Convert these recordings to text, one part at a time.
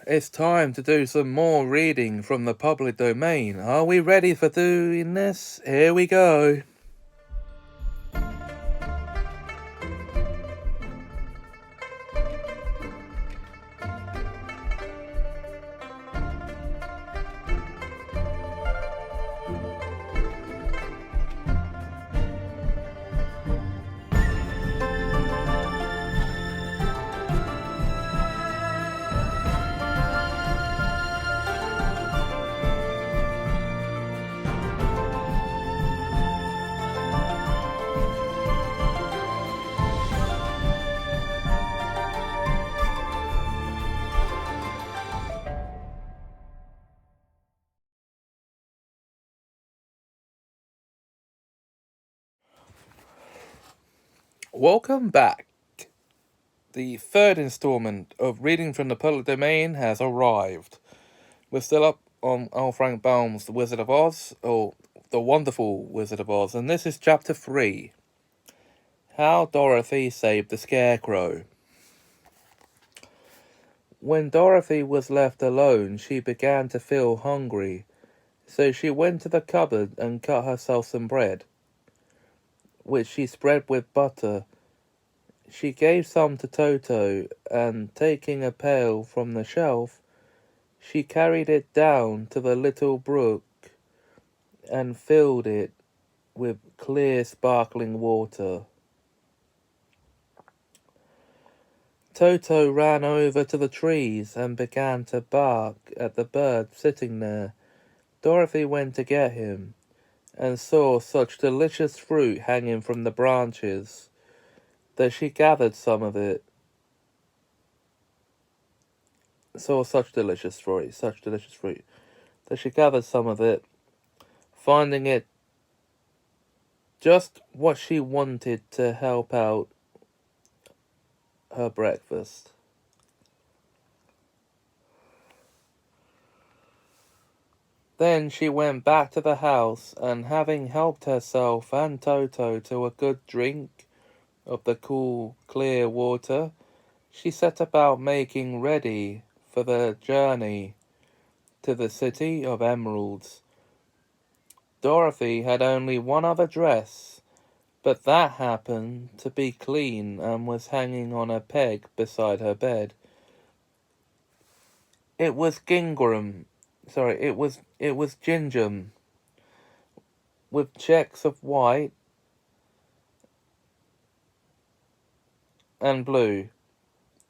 It's time to do some more reading from the public domain. Are we ready for doing this? Here we go. Welcome back. The third installment of Reading from the Public Domain has arrived. We're still up on L Frank Baum's The Wizard of Oz, or The Wonderful Wizard of Oz, and this is Chapter 3. How Dorothy Saved the Scarecrow. When Dorothy was left alone, she began to feel hungry, so she went to the cupboard and cut herself some bread, which she spread with butter. She gave some to Toto, and taking a pail from the shelf, she carried it down to the little brook and filled it with clear, sparkling water. Toto ran over to the trees and began to bark at the bird sitting there. Dorothy went to get him, and saw such delicious fruit hanging from the branches that she gathered some of it. Such delicious fruit, that she gathered some of it, finding it just what she wanted to help out her breakfast. Then she went back to the house, and having helped herself and Toto to a good drink of the cool, clear water, she set about making ready for the journey to the City of Emeralds. Dorothy had only one other dress, but that happened to be clean and was hanging on a peg beside her bed. It was gingham, with checks of white and blue,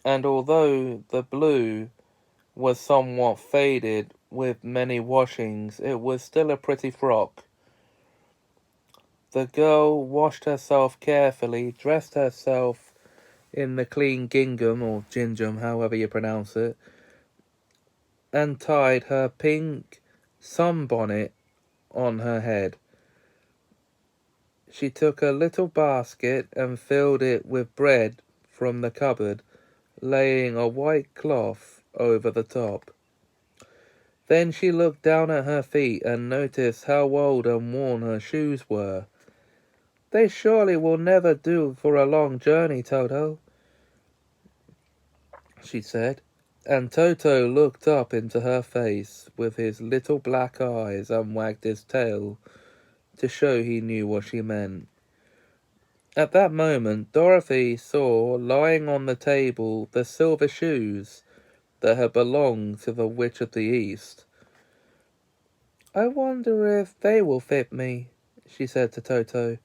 and although the blue was somewhat faded with many washings, it was still a pretty frock. The girl washed herself carefully, dressed herself in the clean gingham, or gingham, however you pronounce it, and tied her pink sunbonnet on her head. She took a little basket and filled it with bread from the cupboard, laying a white cloth over the top. Then she looked down at her feet and noticed how old and worn her shoes were. "They surely will never do for a long journey, Toto," she said, and Toto looked up into her face with his little black eyes and wagged his tail to show he knew what she meant. At that moment, Dorothy saw lying on the table the silver shoes that had belonged to the Witch of the East. "I wonder if they will fit me," she said to Toto.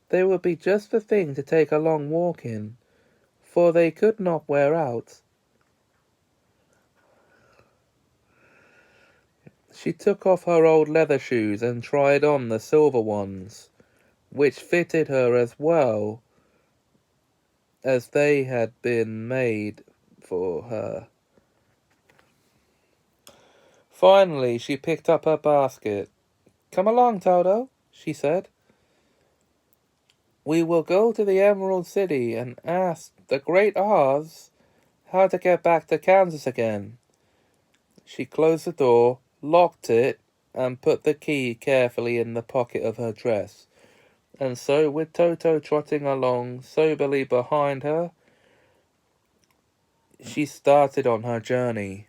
"They would be just the thing to take a long walk in, for they could not wear out." She took off her old leather shoes and tried on the silver ones, which fitted her as well as they had been made for her. Finally, she picked up her basket. "Come along, Toto," she said. "We will go to the Emerald City and ask the Great Oz how to get back to Kansas again." She closed the door, locked it, and put the key carefully in the pocket of her dress. And so, with Toto trotting along soberly behind her, she started on her journey.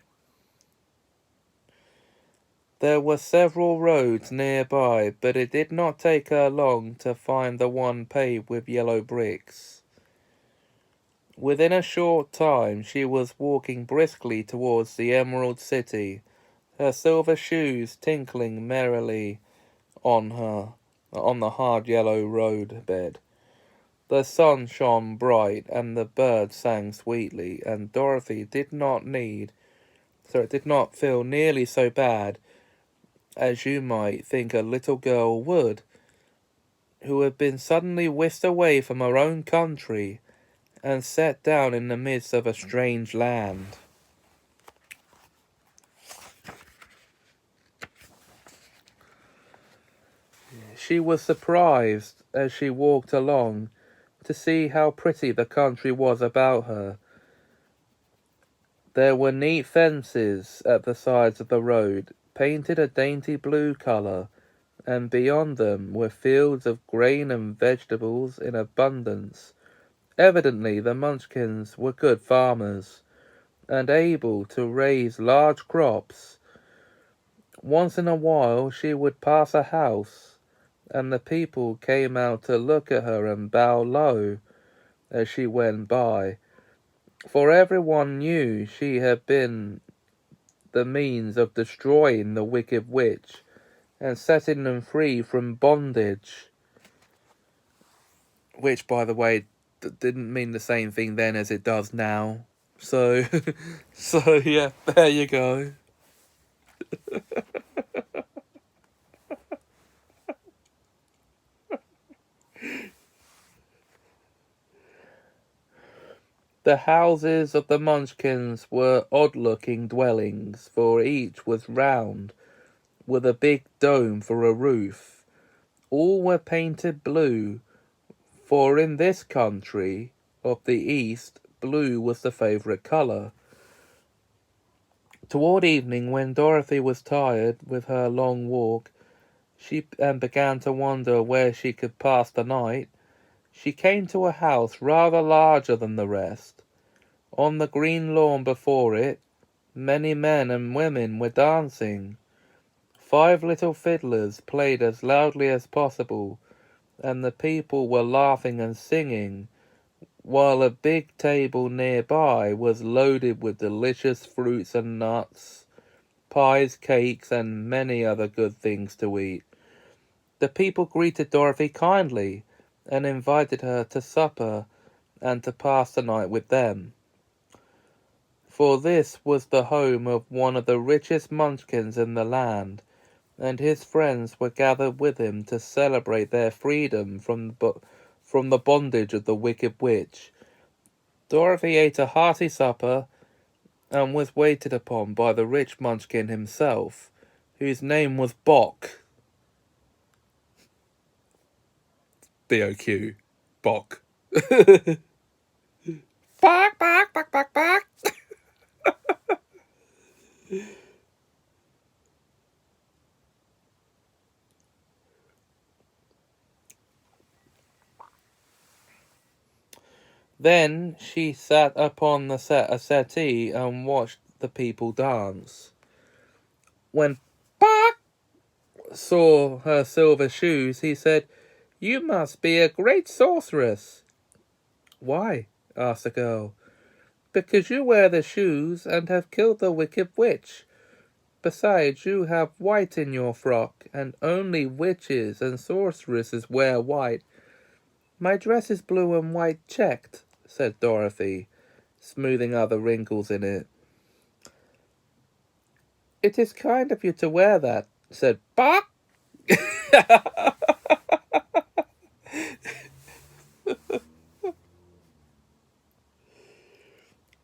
There were several roads nearby, but it did not take her long to find the one paved with yellow bricks. Within a short time she was walking briskly towards the Emerald City, her silver shoes tinkling merrily on the hard yellow road bed. The sun shone bright and the birds sang sweetly, and Dorothy did not feel nearly so bad as you might think a little girl would, who had been suddenly whisked away from her own country and set down in the midst of a strange land. She was surprised as she walked along to see how pretty the country was about her. There were neat fences at the sides of the road, painted a dainty blue colour, and beyond them were fields of grain and vegetables in abundance. Evidently the Munchkins were good farmers, and able to raise large crops. Once in a while she would pass a house, and the people came out to look at her and bow low as she went by, for everyone knew she had been the means of destroying the wicked witch and setting them free from bondage. Which, by the way, didn't mean the same thing then as it does now. So, so yeah, there you go. The houses of the Munchkins were odd-looking dwellings, for each was round, with a big dome for a roof. All were painted blue, for in this country of the East, blue was the favourite colour. Toward evening, when Dorothy was tired with her long walk, and began to wonder where she could pass the night, she came to a house rather larger than the rest. On the green lawn before it, many men and women were dancing. 5 little fiddlers played as loudly as possible, and the people were laughing and singing, while a big table nearby was loaded with delicious fruits and nuts, pies, cakes, and many other good things to eat. The people greeted Dorothy kindly and invited her to supper and to pass the night with them. For this was the home of one of the richest Munchkins in the land, and his friends were gathered with him to celebrate their freedom from the bondage of the wicked witch. Dorothy ate a hearty supper and was waited upon by the rich Munchkin himself, whose name was Bock. B-O-Q. Bock. Bock, Bock, Bock, Bock, Bock. Then she sat upon a settee and watched the people dance. When Bock saw her silver shoes, he said, "You must be a great sorceress." "Why?" asked the girl. "Because you wear the shoes and have killed the wicked witch. Besides, you have white in your frock, and only witches and sorceresses wear white." "My dress is blue and white checked," said Dorothy, smoothing other wrinkles in it. "It is kind of you to wear that," said Bock.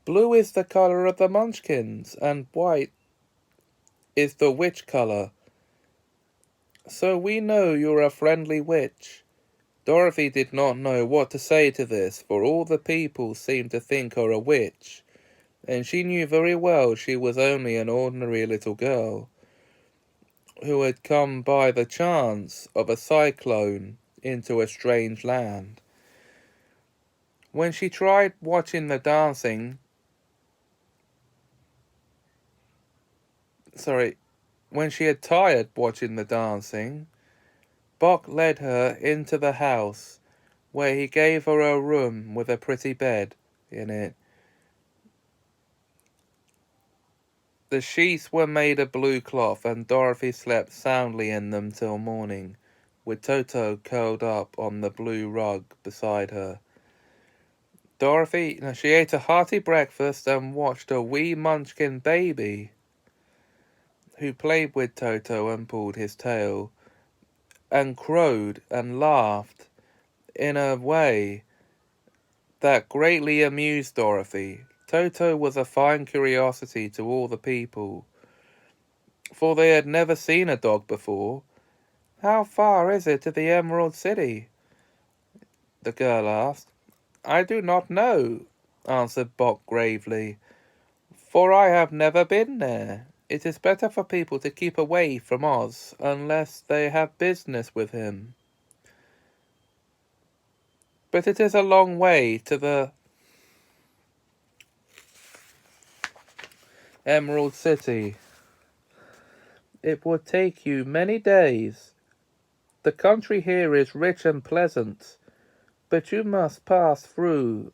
"Blue is the colour of the Munchkins, and white is the witch colour. So we know you're a friendly witch." Dorothy did not know what to say to this, for all the people seemed to think her a witch, and she knew very well she was only an ordinary little girl, who had come by the chance of a cyclone into a strange land. When she tried watching the dancing, When she had tired watching the dancing, Bock led her into the house, where he gave her a room with a pretty bed in it. The sheets were made of blue cloth, and Dorothy slept soundly in them till morning, with Toto curled up on the blue rug beside her. She ate a hearty breakfast and watched a wee munchkin baby, who played with Toto and pulled his tail, and crowed and laughed in a way that greatly amused Dorothy. Toto was a fine curiosity to all the people, for they had never seen a dog before. "How far is it to the Emerald City?" the girl asked. "I do not know," answered Bock gravely, "for I have never been there. It is better for people to keep away from Oz unless they have business with him. But it is a long way to the Emerald City. It would take you many days. The country here is rich and pleasant, but you must pass through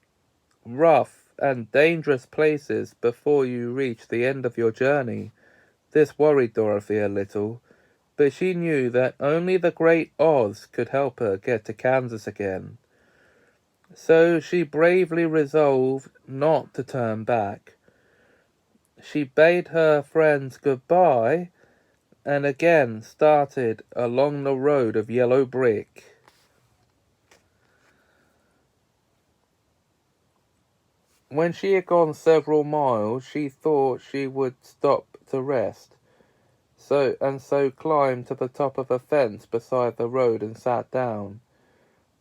rough and dangerous places before you reach the end of your journey." This worried Dorothy a little, but she knew that only the great Oz could help her get to Kansas again. So she bravely resolved not to turn back. She bade her friends goodbye and again started along the road of yellow brick. When she had gone several miles, she thought she would stop to rest, so climbed to the top of a fence beside the road and sat down.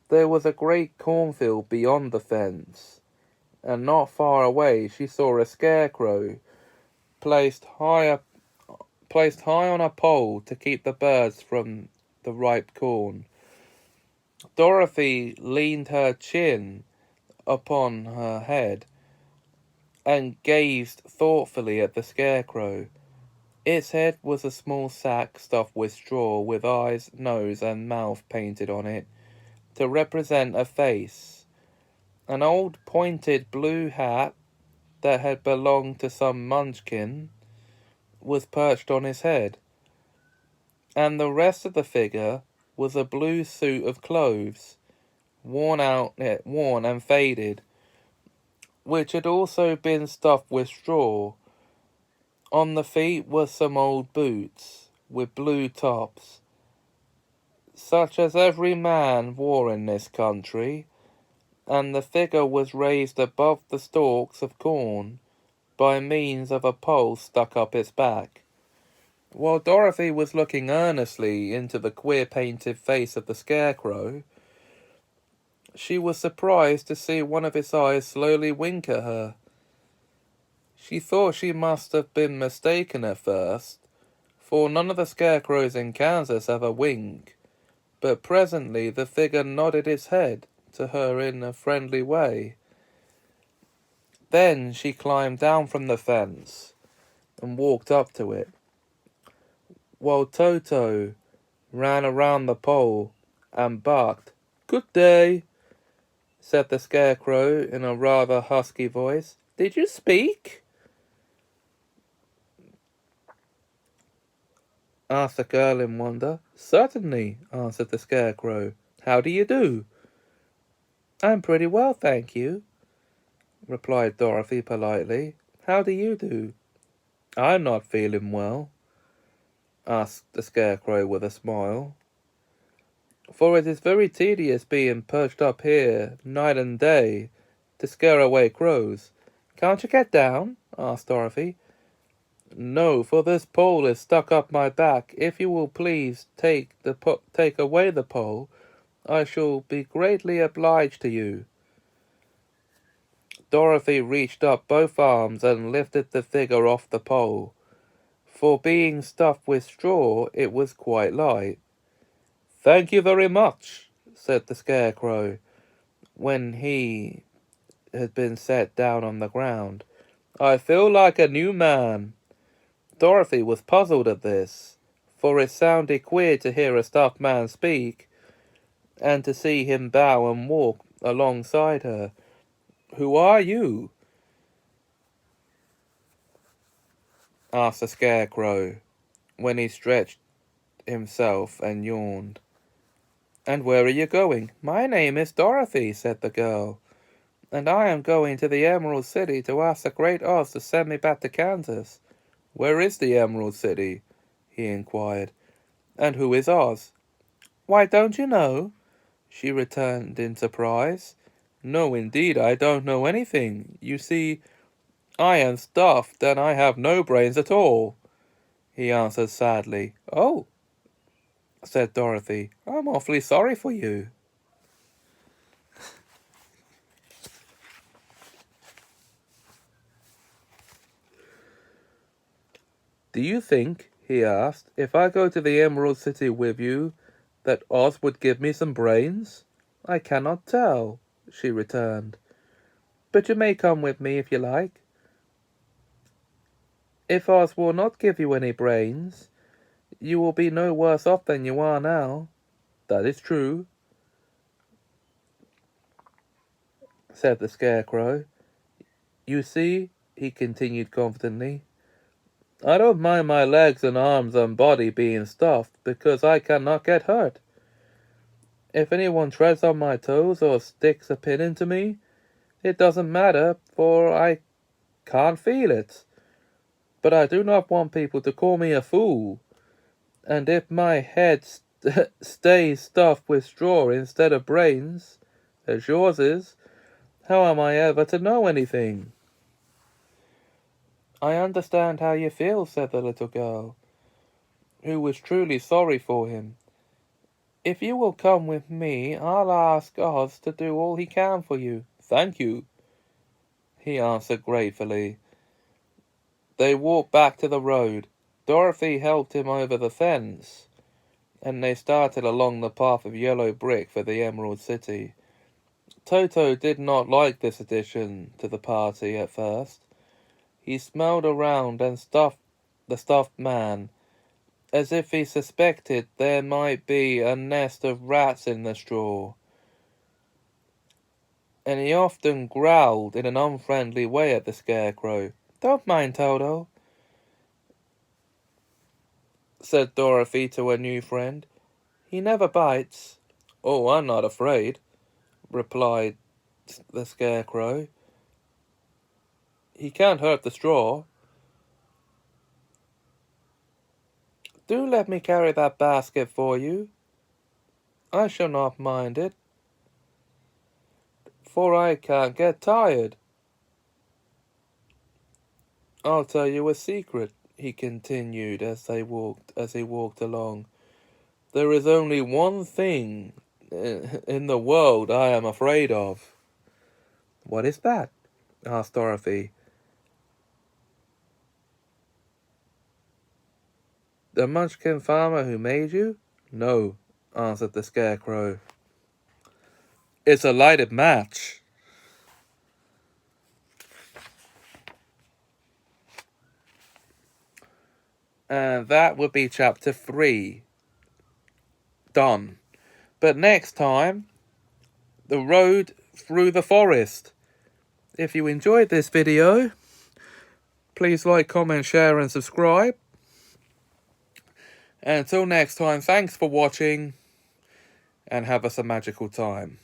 There was a great cornfield beyond the fence, and not far away she saw a scarecrow placed high on a pole to keep the birds from the ripe corn. Dorothy leaned her chin upon her head and gazed thoughtfully at the scarecrow. Its head was a small sack stuffed with straw, with eyes, nose, and mouth painted on it to represent a face. An old pointed blue hat that had belonged to some munchkin was perched on his head, and the rest of the figure was a blue suit of clothes, worn and faded, which had also been stuffed with straw. On the feet were some old boots with blue tops, such as every man wore in this country, and the figure was raised above the stalks of corn by means of a pole stuck up its back. While Dorothy was looking earnestly into the queer painted face of the scarecrow, she was surprised to see one of its eyes slowly wink at her. She thought she must have been mistaken at first, for none of the scarecrows in Kansas ever wink, but presently the figure nodded its head to her in a friendly way. Then she climbed down from the fence and walked up to it, while Toto ran around the pole and barked. "Good day," said the scarecrow in a rather husky voice. "Did you speak?" asked the girl in wonder. "Certainly," answered the scarecrow. "How do you do?" "I'm pretty well, thank you," replied Dorothy politely. "How do you do?" "I'm not feeling well," asked the scarecrow with a smile, "for it is very tedious being perched up here night and day to scare away crows." "Can't you get down?" asked Dorothy. "No, for this pole is stuck up my back. If you will please take away the pole, I shall be greatly obliged to you." Dorothy reached up both arms and lifted the figure off the pole. For being stuffed with straw, it was quite light. "Thank you very much," said the scarecrow, when he had been set down on the ground. "I feel like a new man." Dorothy was puzzled at this, for it sounded queer to hear a stuffed man speak, and to see him bow and walk alongside her. "Who are you?" asked the Scarecrow, when he stretched himself and yawned. "And where are you going?" "My name is Dorothy," said the girl, "and I am going to the Emerald City to ask the Great Oz to send me back to Kansas." "Where is the Emerald City?" he inquired. "And who is Oz?" "Why, don't you know?" she returned in surprise. "No, indeed, I don't know anything. You see, I am stuffed, and I have no brains at all," he answered sadly. "Oh," said Dorothy, "I'm awfully sorry for you." "Do you think," he asked, "if I go to the Emerald City with you, that Oz would give me some brains?" "I cannot tell," she returned, "but you may come with me if you like. If Oz will not give you any brains, you will be no worse off than you are now." "That is true," said the Scarecrow. "You see," he continued confidently, "I don't mind my legs and arms and body being stuffed, because I cannot get hurt. If anyone treads on my toes or sticks a pin into me, it doesn't matter, for I can't feel it. But I do not want people to call me a fool, and if my head stays stuffed with straw instead of brains, as yours is, how am I ever to know anything?" "I understand how you feel," said the little girl, who was truly sorry for him. "If you will come with me, I'll ask Oz to do all he can for you." "Thank you," he answered gratefully. They walked back to the road. Dorothy helped him over the fence, and they started along the path of yellow brick for the Emerald City. Toto did not like this addition to the party at first. He smelled around and the stuffed man, as if he suspected there might be a nest of rats in the straw, and he often growled in an unfriendly way at the Scarecrow. "Don't mind Toto," said Dorothy to her new friend. "He never bites." "Oh, I'm not afraid," replied the Scarecrow. "He can't hurt the straw." "Do let me carry that basket for you. I shall not mind it, for I can't get tired. I'll tell you a secret," he continued as he walked along. "There is only one thing in the world I am afraid of." "What is that?" asked Dorothy. "The Munchkin farmer who made you?" "No," answered the Scarecrow. "It's a lighted match." And that would be chapter 3. Done. But next time, the road through the forest. If you enjoyed this video, please like, comment, share and subscribe. And until next time, thanks for watching and have us a magical time.